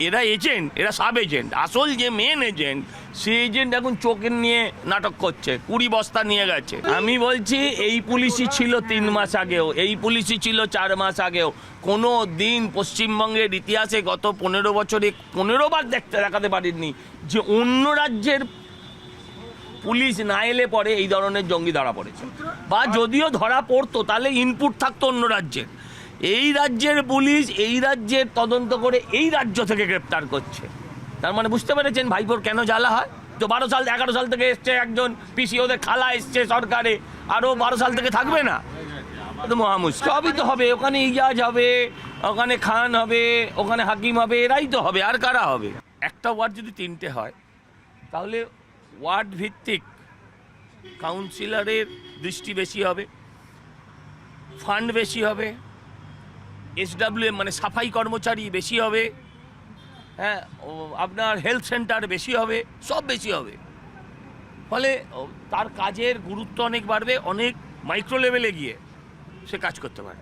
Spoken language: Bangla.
এরা এজেন্ট, এরা সাব এজেন্ট। আসল যে মেন এজেন্ট, সে এজেন্ট এখন চোখের নিয়ে নাটক করছে, 20 বস্তা নিয়ে গেছে। আমি বলছি এই পুলিশই ছিল 3 মাস আগেও, এই পুলিশই ছিল 4 মাস আগেও। কোনো দিন পশ্চিমবঙ্গের ইতিহাসে গত 15 বছরে 15 বার দেখাতে পারেননি যে অন্য রাজ্যের পুলিশ না এলে পরে এই ধরনের জঙ্গি ধরা পড়েছে, বা যদিও ধরা পড়তো তাহলে ইনপুট থাকতো অন্য রাজ্যের। এই রাজ্যের পুলিশ এই রাজ্যের তদন্ত করে এই রাজ্য থেকে গ্রেপ্তার করছে। তার মানে বুঝতে পেরেছেন ভাইপোর কেন জ্বালা হয়? তো 11 সাল থেকে এসছে একজন পিসি, ওদের খালা এসছে সরকারে, আরও 12 সাল থেকে থাকবে না? তো মহামুশকিল। সবই তো হবে, ওখানে ইজাজ হবে, ওখানে খান হবে, ওখানে হাকিম হবে, এরাই তো হবে, আর কারা হবে? একটা ওয়ার্ড যদি 3টে হয় তাহলে ওয়ার্ড ভিত্তিক কাউন্সিলরের দৃষ্টি বেশি হবে, ফান্ড বেশি হবে, SWM মানে সাফাই কর্মচারী বেশি হবে, হ্যাঁ, আপনার হেলথ সেন্টার বেশি হবে, সব বেশি হবে। ফলে তার কাজের গুরুত্ব অনেক বাড়বে, অনেক মাইক্রো লেভেলে গিয়ে সে কাজ করতে পারে।